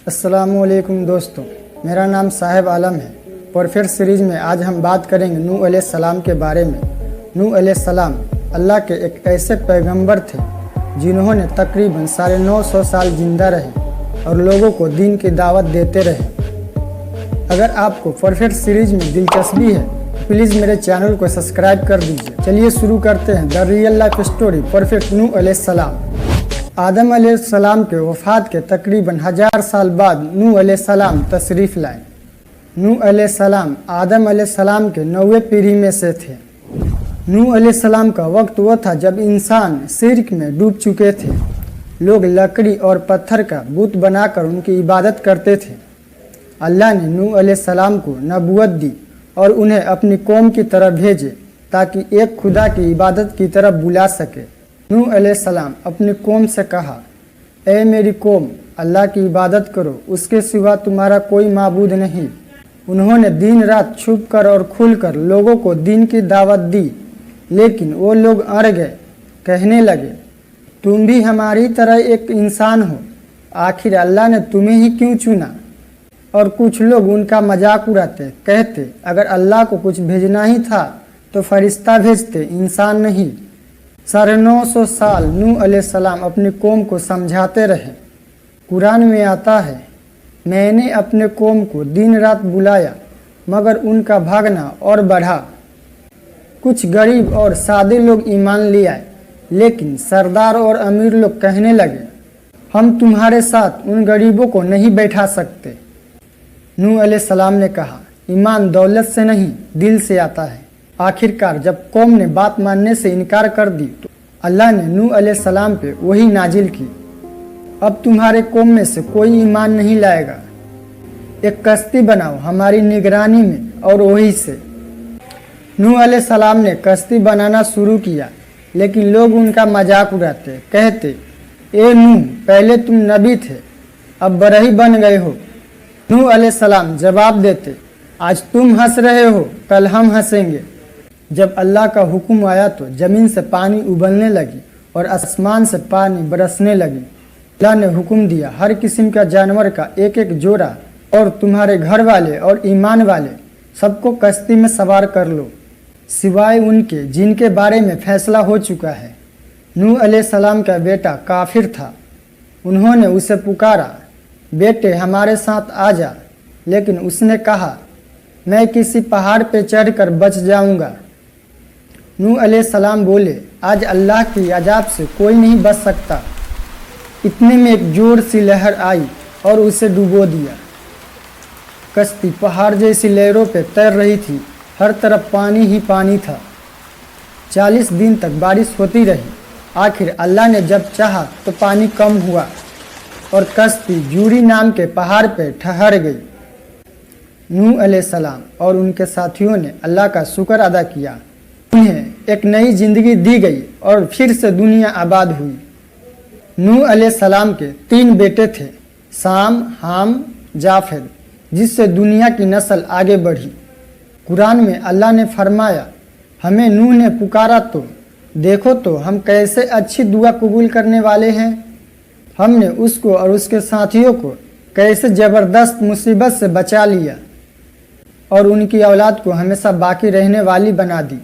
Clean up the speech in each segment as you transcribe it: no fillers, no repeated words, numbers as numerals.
अस्सलाम वालेकुम दोस्तों, मेरा नाम साहिब आलम है। प्रोफेट सीरीज़ में आज हम बात करेंगे नूह अलैहिस्सलाम के बारे में। नूह अलैहिस्सलाम अल्लाह के एक ऐसे पैगंबर थे जिन्होंने तकरीबन 950 साल जिंदा रहे और लोगों को दीन की दावत देते रहे। अगर आपको प्रोफेट सीरीज़ में दिलचस्पी है तो प्लीज़ मेरे चैनल को सब्सक्राइब कर दीजिए। चलिए शुरू करते हैं the real life story prophet Nuh अलैहिस्सलाम। आदम अलैहिस्सलाम के वफ़ात के तकरीबन 1000 साल बाद नूह अलैहिस्सलाम तशरीफ़ लाए। नूह अलैहिस्सलाम आदम अलैहिस्सलाम के 9वें पीढ़ी में से थे। नूह अलैहिस्सलाम का वक्त वो था जब इंसान शिर्क में डूब चुके थे। लोग लकड़ी और पत्थर का बुत बनाकर उनकी इबादत करते थे। अल्लाह ने नूह अलैहिस्सलाम को नबूवत दी और उन्हें अपनी कौम की तरफ भेजे ताकि एक खुदा की इबादत की तरफ बुला सके। नूह अलैहिस्सलाम अपनी कौम से कहा, ए मेरी कौम, अल्लाह की इबादत करो, उसके सिवा तुम्हारा कोई माबूद नहीं। उन्होंने दिन रात छुप कर और खुल कर लोगों को दीन की दावत दी, लेकिन वो लोग अड़ गए। कहने लगे, तुम भी हमारी तरह एक इंसान हो, आखिर अल्लाह ने तुम्हें ही क्यों चुना। और कुछ लोग उनका मजाक उड़ाते, कहते, अगर अल्लाह को कुछ भेजना ही था तो फरिश्ता भेजते, इंसान नहीं। 950 साल नूह अलैहिस्सलाम अपनी कौम को समझाते रहे। कुरान में आता है, मैंने अपने कौम को दिन रात बुलाया मगर उनका भागना और बढ़ा। कुछ गरीब और सादे लोग ईमान ले आए, लेकिन सरदार और अमीर लोग कहने लगे, हम तुम्हारे साथ उन गरीबों को नहीं बैठा सकते। नूह अलैहिस्सलाम ने कहा, ईमान दौलत से नहीं दिल से आता है। आखिरकार जब कौम ने बात मानने से इनकार कर दी तो अल्लाह ने नूह अलैहिस्सलाम पे वही नाजिल की, अब तुम्हारे कौम में से कोई ईमान नहीं लाएगा। एक कश्ती बनाओ हमारी निगरानी में और वही से। नूह अलैहिस्सलाम ने कश्ती बनाना शुरू किया, लेकिन लोग उनका मजाक उड़ाते, कहते, ए नूह, पहले तुम नबी थे, अब बरही बन गए हो। नूह अलैहिस्सलाम जवाब देते, आज तुम हंस रहे हो, कल हम हंसेंगे। जब अल्लाह का हुक्म आया तो ज़मीन से पानी उबलने लगी और आसमान से पानी बरसने लगी। अल्लाह ने हुक्म दिया, हर किस्म का जानवर का एक एक जोड़ा और तुम्हारे घर वाले और ईमान वाले सबको कश्ती में सवार कर लो, सिवाय उनके जिनके बारे में फैसला हो चुका है। नूह अलैहिस्सलाम का बेटा काफिर था। उन्होंने उसे पुकारा, बेटे हमारे साथ आ जा, लेकिन उसने कहा, मैं किसी पहाड़ पे चढ़कर बच जाऊंगा। नूह अलैहिस्सलाम बोले, आज अल्लाह की अजाब से कोई नहीं बच सकता। इतने में एक जोर सी लहर आई और उसे डुबो दिया। कश्ती पहाड़ जैसी लहरों पे तैर रही थी, हर तरफ पानी ही पानी था। 40 दिन तक बारिश होती रही। आखिर अल्लाह ने जब चाहा तो पानी कम हुआ और कश्ती जूरी नाम के पहाड़ पे ठहर गई। नूह अलैहिस्सलाम और उनके साथियों ने अल्लाह का शुक्र अदा किया। उन्हें एक नई जिंदगी दी गई और फिर से दुनिया आबाद हुई। नूह अलैहिस्सलाम के 3 बेटे थे, शाम, हाम, जाफेद, जिससे दुनिया की नस्ल आगे बढ़ी। कुरान में अल्लाह ने फरमाया, हमें नूह ने पुकारा तो देखो तो हम कैसे अच्छी दुआ कबूल करने वाले हैं। हमने उसको और उसके साथियों को कैसे ज़बरदस्त मुसीबत से बचा लिया और उनकी औलाद को हमेशा बाकी रहने वाली बना दी।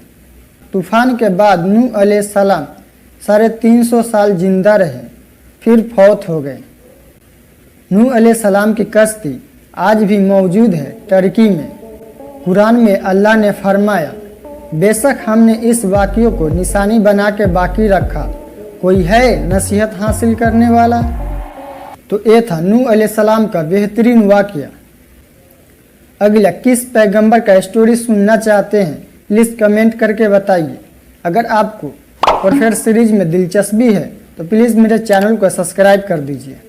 तूफान के बाद नूह अलैहिस्सलाम 350 साल जिंदा रहे, फिर फौत हो गए। नूह अलैहिस्सलाम की कश्ती आज भी मौजूद है टर्की में। कुरान में अल्लाह ने फरमाया, बेशक हमने इस वाक़ियों को निशानी बना के बाकी रखा, कोई है नसीहत हासिल करने वाला। तो ये था नूह अलैहिस्सलाम का बेहतरीन वाक़या। अगला किस पैगंबर का स्टोरी सुनना चाहते हैं, प्लीज़ कमेंट करके बताइए। अगर आपको प्रोफेट सीरीज में दिलचस्पी है तो प्लीज़ मेरे चैनल को सब्सक्राइब कर दीजिए।